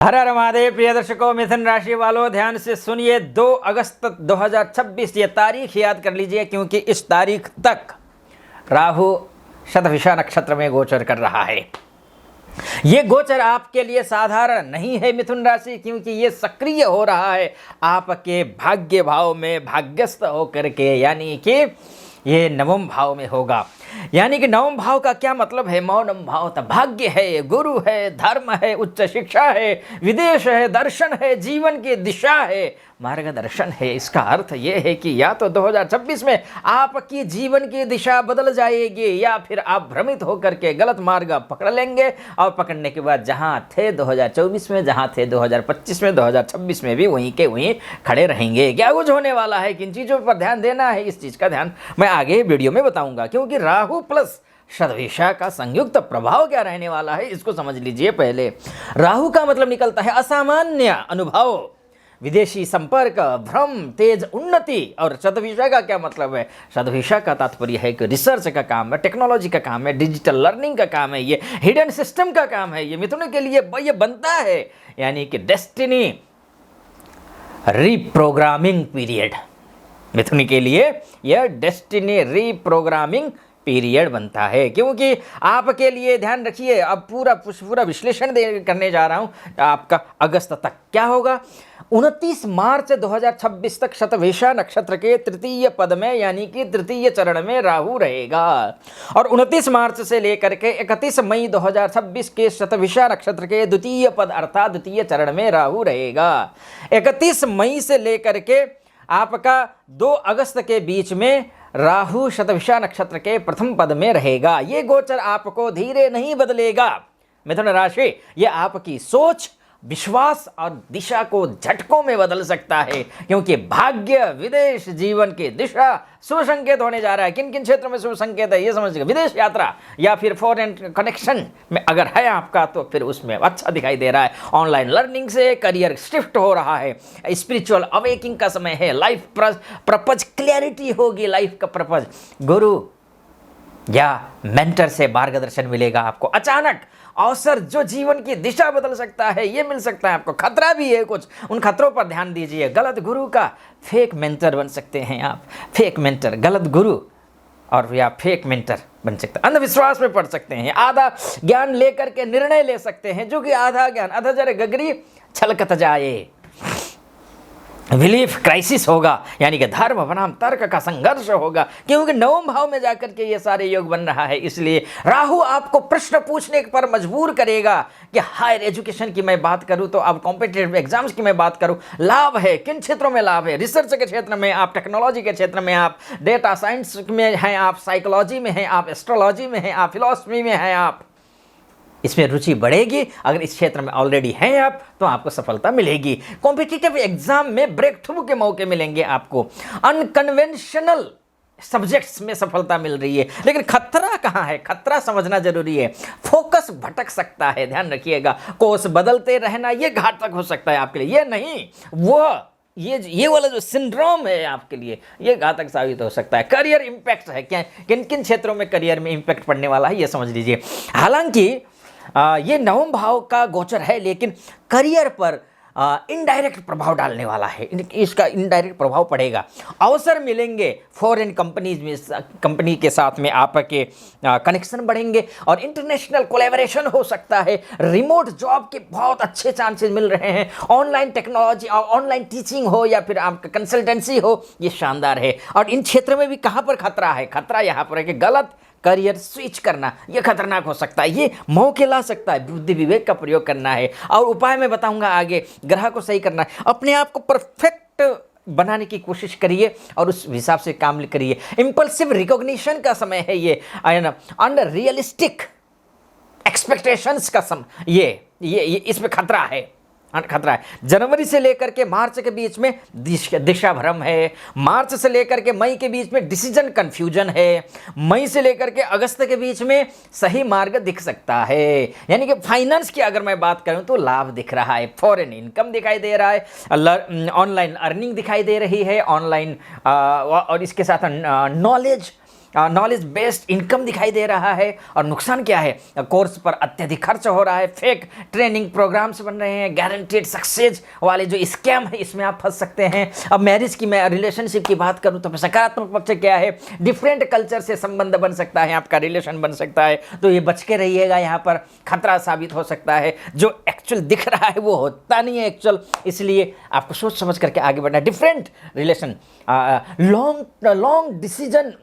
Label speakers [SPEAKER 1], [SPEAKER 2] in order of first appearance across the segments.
[SPEAKER 1] हर हर महादेव। प्रिय दर्शकों, मिथुन राशि वालों ध्यान से सुनिए। 2 अगस्त 2026 ये तारीख याद कर लीजिए, क्योंकि इस तारीख तक राहु शतभिषा नक्षत्र में गोचर कर रहा है। ये गोचर आपके लिए साधारण नहीं है मिथुन राशि, क्योंकि ये सक्रिय हो रहा है आपके भाग्य भाव में भाग्यस्थ होकर के, यानी कि ये नवम भाव में होगा। यानी कि नवम भाव का क्या मतलब है? मौनम भाव तो भाग्य है, गुरु है, धर्म है, उच्च शिक्षा है, विदेश है, दर्शन है, जीवन की दिशा है, मार्गदर्शन है। इसका अर्थ ये है कि या तो 2026 में आपकी जीवन की दिशा बदल जाएगी, या फिर आप भ्रमित होकर के गलत मार्ग पकड़ लेंगे, और पकड़ने के बाद जहां थे 2024 में, जहां थे 2025 में, 2026 में भी वहीं के वहीं खड़े रहेंगे। क्या कुछ होने वाला है, किन चीज़ों पर ध्यान देना है, इस चीज़ का ध्यान मैं आगे वीडियो में बताऊंगा। क्योंकि राहु प्लस शतभिषा का संयुक्त प्रभाव क्या रहने वाला है, इसको समझ लीजिए। पहले राहु का मतलब निकलता है असामान्य अनुभव, विदेशी संपर्क, भ्रम, तेज उन्नति। और शतभिषा का क्या मतलब है? शतभिषा का तात्पर्य है कि रिसर्च का काम है, टेक्नोलॉजी का काम है, डिजिटल लर्निंग का काम है, ये हिडन सिस्टम का काम है। ये मिथुन के लिए ये बनता है, यानी कि डेस्टिनी रीप्रोग्रामिंग पीरियड। मिथुन के लिए यह डेस्टिनी रीप्रोग्रामिंग पीरियड बनता है। क्योंकि आपके लिए ध्यान रखिए, अब पूरा विश्लेषण करने जा रहा हूं आपका अगस्त तक क्या होगा। 29 मार्च 2026 तक शतभिषा नक्षत्र के तृतीय पद में, यानी कि तृतीय चरण में राहु रहेगा। और 29 मार्च से लेकर के 31 मई 2026 के शतभिषा नक्षत्र के द्वितीय पद अर्थात द्वितीय चरण में राहु रहेगा। 31 मई से लेकर के आपका 2 अगस्त के बीच में राहु शतभिषा नक्षत्र के प्रथम पद में रहेगा। ये गोचर आपको धीरे नहीं बदलेगा मिथुन राशि, ये आपकी सोच, विश्वास और दिशा को झटकों में बदल सकता है। क्योंकि भाग्य, विदेश, जीवन की दिशा सुसंकेत होने जा रहा है। किन किन क्षेत्रों में सुसंकेत है ये समझिएगा। विदेश यात्रा या फिर फॉरेन कनेक्शन में अगर है आपका, तो फिर उसमें अच्छा दिखाई दे रहा है। ऑनलाइन लर्निंग से करियर शिफ्ट हो रहा है, स्पिरिचुअल अवेकिंग का समय है, लाइफ पर्पज क्लैरिटी होगी, लाइफ का पर्पज। गुरु या मेंटर से मार्गदर्शन मिलेगा आपको। अचानक अवसर जो जीवन की दिशा बदल सकता है, ये मिल सकता है आपको। खतरा भी है कुछ, उन खतरों पर ध्यान दीजिए। गलत गुरु का फेक मेंटर बन सकते हैं आप। फेक मेंटर, गलत गुरु और या फेक मेंटर बन सकते हैं। अंधविश्वास में पड़ सकते हैं, आधा ज्ञान लेकर के निर्णय ले सकते हैं, जो कि आधा ज्ञान अधजर गगरी छलकत जाए। बिलीफ क्राइसिस होगा, यानी कि धर्म बनाम तर्क का संघर्ष होगा। क्योंकि नवम भाव में जाकर के ये सारे योग बन रहा है, इसलिए राहु आपको प्रश्न पूछने पर मजबूर करेगा। कि हायर एजुकेशन की मैं बात करूं, तो अब कॉम्पिटिटिव एग्जाम्स की मैं बात करूं, लाभ है किन क्षेत्रों में लाभ है? रिसर्च के क्षेत्र में आप, टेक्नोलॉजी के क्षेत्र में आप, डेटा साइंस में हैं आप, साइकोलॉजी में हैं आप, एस्ट्रोलॉजी में हैं आप, फिलॉसफी में हैं आप। इसमें रुचि बढ़ेगी। अगर इस क्षेत्र में ऑलरेडी हैं आप, तो आपको सफलता मिलेगी। कॉम्पिटिटिव एग्जाम में ब्रेक थ्रू के मौके मिलेंगे आपको। अनकन्वेंशनल सब्जेक्ट्स में सफलता मिल रही है। लेकिन खतरा कहाँ है? खतरा समझना जरूरी है। फोकस भटक सकता है, ध्यान रखिएगा। कोर्स बदलते रहना ये घातक हो सकता है आपके लिए। ये नहीं, वो ये वाला जो सिंड्रोम है आपके लिए, ये घातक साबित हो सकता है। करियर इंपैक्ट है क्या, किन किन क्षेत्रों में करियर में इंपैक्ट पड़ने वाला है, ये समझ लीजिए। हालांकि ये नवम भाव का गोचर है, लेकिन करियर पर इनडायरेक्ट प्रभाव डालने वाला है। इसका इनडायरेक्ट प्रभाव पड़ेगा। अवसर मिलेंगे, फॉरेन कंपनीज में, कंपनी के साथ में आपके कनेक्शन बढ़ेंगे, और इंटरनेशनल कोलैबोरेशन हो सकता है। रिमोट जॉब के बहुत अच्छे चांसेस मिल रहे हैं। ऑनलाइन टेक्नोलॉजी, ऑनलाइन टीचिंग हो या फिर आपका कंसल्टेंसी हो, ये शानदार है। और इन क्षेत्र में भी कहाँ पर खतरा है? खतरा यहाँ पर है कि गलत करियर स्विच करना, यह खतरनाक हो सकता है। ये मौके ला सकता है। बुद्धि विवेक का प्रयोग करना है, और उपाय मैं बताऊंगा आगे। ग्रह को सही करना है, अपने आप को परफेक्ट बनाने की कोशिश करिए और उस हिसाब से काम करिए। इंपल्सिव रिकॉग्निशन का समय है ये, अनरियलिस्टिक एक्सपेक्टेशंस का समय, ये इसमें खतरा है। जनवरी से लेकर के मार्च के बीच में दिशा भ्रम है। मार्च से लेकर के मई के बीच में डिसीजन कंफ्यूजन है। मई से लेकर के अगस्त के बीच में सही मार्ग दिख सकता है। यानी कि फाइनेंस की अगर मैं बात करूं तो लाभ दिख रहा है, फॉरेन इनकम दिखाई दे रहा है, ऑनलाइन अर्निंग दिखाई दे रही है, ऑनलाइन और इसके साथ नॉलेज नॉलेज बेस्ड इनकम दिखाई दे रहा है। और नुकसान क्या है, कोर्स पर अत्यधिक खर्च हो रहा है, फेक ट्रेनिंग प्रोग्राम्स बन रहे हैं, गारंटीड सक्सेस वाले जो स्कैम है इसमें आप फंस सकते हैं। अब मैरिज की, मैं रिलेशनशिप की बात करूं तो सकारात्मक पक्ष क्या है, डिफरेंट कल्चर से संबंध बन सकता है, आपका रिलेशन बन सकता है, तो ये बच के रहिएगा, यहाँ पर खतरा साबित हो सकता है। जो एक्चुअल दिख रहा है वो होता नहीं है एक्चुअल, इसलिए आपको सोच समझ करके आगे बढ़ना। Different relation, long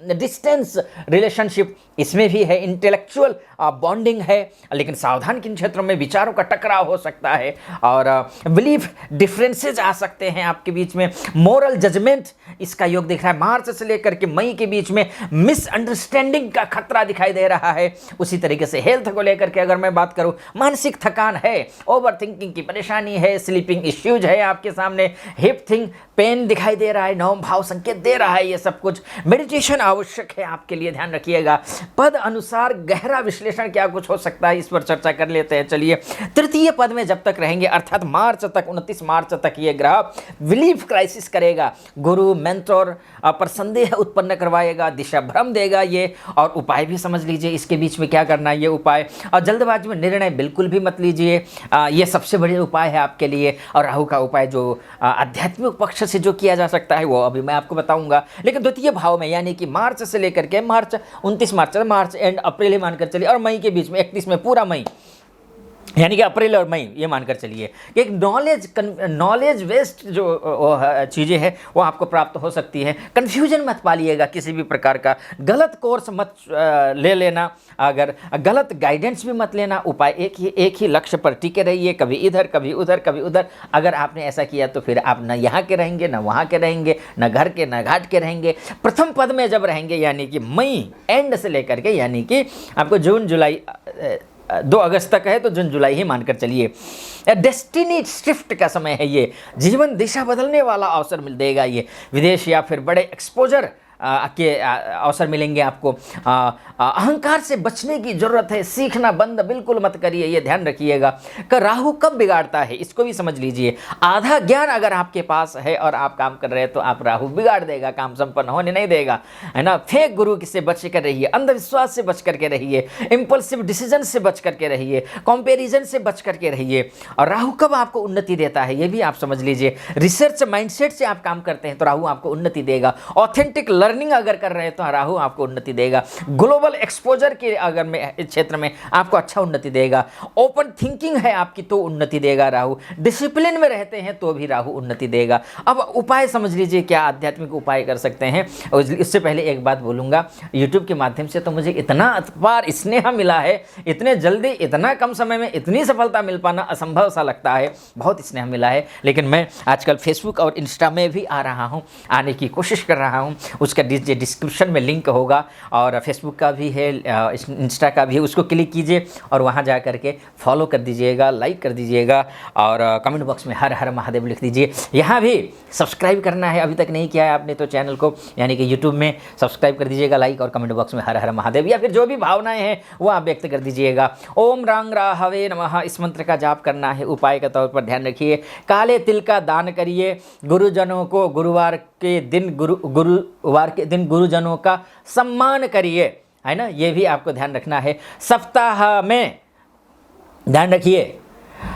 [SPEAKER 1] distance relationship, इसमें भी है, इंटेलेक्चुअल बॉन्डिंग है, लेकिन सावधान किन क्षेत्रों में विचारों का टकराव हो सकता है, और बिलीफ डिफरेंसेज आ सकते हैं आपके बीच में, मोरल जजमेंट इसका योग दिख रहा है। मार्च से लेकर के मई के बीच में मिसअंडरस्टैंडिंग का खतरा दिखाई दे रहा है। उसी तरीके से हेल्थ को लेकर के अगर मैं बात करूं, मानसिक थकान है, ओवर थिंकिंग की परेशानी है, स्लीपिंग इश्यूज है आपके सामने, हिप थिंग पेन दिखाई दे रहा है, नवम भाव संकेत दे रहा है, ये सब कुछ। मेडिटेशन आवश्यक है आपके लिए, ध्यान रखिएगा। पद अनुसार गहरा विश्लेषण क्या कुछ हो सकता है, इस पर चर्चा कर लेते हैं। चलिए, तृतीय पद में जब तक रहेंगे, अर्थात मार्च तक, 29 मार्च तक ये ग्रह बिलीफ क्राइसिस करेगा, गुरु मेंटोर पर संदेह उत्पन्न करवाएगा, दिशा भ्रम देगा ये। और उपाय भी समझ लीजिए इसके बीच में क्या करना है, ये उपाय। और जल्दबाजी में निर्णय बिल्कुल भी मत लीजिए, ये सबसे बड़े उपाय है आपके लिए। और राहु का उपाय जो आध्यात्मिक पक्ष से जो किया जा सकता है वो अभी मैं आपको बताऊंगा। लेकिन द्वितीय भाव में, यानी कि मार्च से लेकर के मार्च 29 मार्च एंड अप्रैल ही मानकर चलिए, और मई के बीच में 31 में, पूरा मई, यानी कि अप्रैल और मई ये मानकर चलिए कि एक नॉलेज वेस्ट जो चीज़ें हैं वो आपको प्राप्त हो सकती है। कन्फ्यूजन मत पालिएगा, किसी भी प्रकार का गलत कोर्स मत ले लेना, अगर गलत गाइडेंस भी मत लेना। उपाय एक ही लक्ष्य पर टिके रहिए, कभी इधर कभी उधर कभी उधर। अगर आपने ऐसा किया तो फिर आप न यहाँ के रहेंगे, न वहाँ के रहेंगे, न घर के न घाट के रहेंगे। प्रथम पद में जब रहेंगे, यानी कि मई एंड से लेकर के, यानी कि आपको जून जुलाई 2 अगस्त तक है, तो जून जुलाई ही मानकर चलिए। डेस्टिनी शिफ्ट का समय है ये, जीवन दिशा बदलने वाला अवसर मिल देगा ये। विदेश या फिर बड़े एक्सपोजर के अवसर मिलेंगे आपको। अहंकार से बचने की जरूरत है, सीखना बंद बिल्कुल मत करिए, ये ध्यान रखिएगा। कि राहु कब बिगाड़ता है इसको भी समझ लीजिए। आधा ज्ञान अगर आपके पास है और आप काम कर रहे हैं तो आप राहु बिगाड़ देगा, काम संपन्न होने नहीं देगा, है ना। फेक गुरु से बच कर रहिए, अंधविश्वास से बच करके रहिए, इंपल्सिव डिसीजन से बच करके रहिए, कंपैरिजन से बच करके रहिए। और राहु कब आपको उन्नति देता है ये भी आप समझ लीजिए। रिसर्च माइंडसेट से आप काम करते हैं तो राहु आपको उन्नति देगा। ऑथेंटिक लर्निंग अगर कर रहे हैं तो राहु आपको उन्नति देगा। ग्लोबल एक्सपोजर के अगर में क्षेत्र में आपको अच्छा उन्नति देगा। ओपन थिंकिंग है आपकी तो उन्नति देगा राहु। डिसिप्लिन में रहते हैं तो भी राहु उन्नति देगा। अब उपाय समझ लीजिए, क्या आध्यात्मिक उपाय कर सकते हैं। इससे पहले एक बात बोलूँगा, यूट्यूब के माध्यम से तो मुझे इतना अपार स्नेह मिला है, इतने जल्दी इतना कम समय में इतनी सफलता मिल पाना असंभव सा लगता है, बहुत स्नेह मिला है। लेकिन मैं आजकल फेसबुक और इंस्टा में भी आ रहा हूँ, आने की कोशिश कर रहा हूँ। उसका डिस्क्रिप्शन में लिंक होगा, और फेसबुक का भी है, इंस्टा का भी है, उसको क्लिक कीजिए और वहाँ जा करके फॉलो कर दीजिएगा, लाइक कर दीजिएगा, और कमेंट बॉक्स में हर हर महादेव लिख दीजिए। यहाँ भी सब्सक्राइब करना है, अभी तक नहीं किया है आपने तो चैनल को, यानी कि यूट्यूब में सब्सक्राइब कर दीजिएगा, लाइक, और कमेंट बॉक्स में हर हर महादेव या फिर जो भी भावनाएं हैं वो आप व्यक्त कर दीजिएगा। ओम रांग राहवे नमः, इस मंत्र का जाप करना है। उपाय के तौर पर ध्यान रखिए, काले तिल का दान करिए। गुरुजनों को गुरुवार के दिन गुरुजनों का सम्मान करिए, है ना, ये भी आपको ध्यान रखना है। सप्ताह में ध्यान रखिए,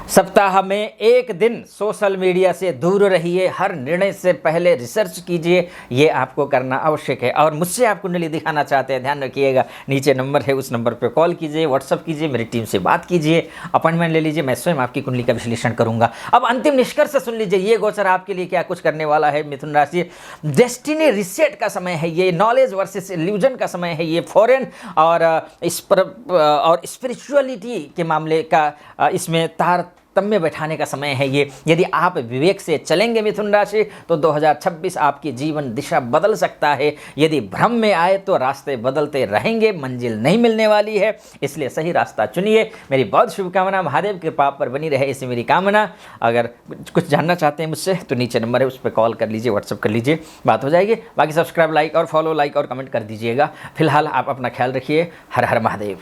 [SPEAKER 1] सप्ताह में एक दिन सोशल मीडिया से दूर रहिए। हर निर्णय से पहले रिसर्च कीजिए, ये आपको करना आवश्यक है। और मुझसे आप कुंडली दिखाना चाहते हैं, ध्यान रखिएगा, नीचे नंबर है, उस नंबर पर कॉल कीजिए, व्हाट्सअप कीजिए, मेरी टीम से बात कीजिए, अपॉइंटमेंट ले लीजिए, मैं स्वयं आपकी कुंडली का विश्लेषण करूंगा। अब अंतिम निष्कर्ष सुन लीजिए, ये गोचर आपके लिए क्या कुछ करने वाला है। मिथुन राशि, डेस्टिनी रिसेट का समय है ये, नॉलेज वर्सेस इल्यूजन का समय है ये, फॉरेन और स्पिरिचुअलिटी के मामले का इसमें तारतम्य बैठाने का समय है ये। यदि आप विवेक से चलेंगे मिथुन राशि, तो 2026 आपकी जीवन दिशा बदल सकता है। यदि भ्रम में आए तो रास्ते बदलते रहेंगे, मंजिल नहीं मिलने वाली है, इसलिए सही रास्ता चुनिए। मेरी बहुत शुभकामना, महादेव कृपा पर बनी रहे, इसी मेरी कामना। अगर कुछ जानना चाहते हैं मुझसे तो नीचे नंबर है, उस पर कॉल कर लीजिए, व्हाट्सअप कर लीजिए, बात हो जाएगी। बाकी सब्सक्राइब, लाइक और फॉलो, लाइक और कमेंट कर दीजिएगा। फिलहाल आप अपना ख्याल रखिए। हर हर महादेव।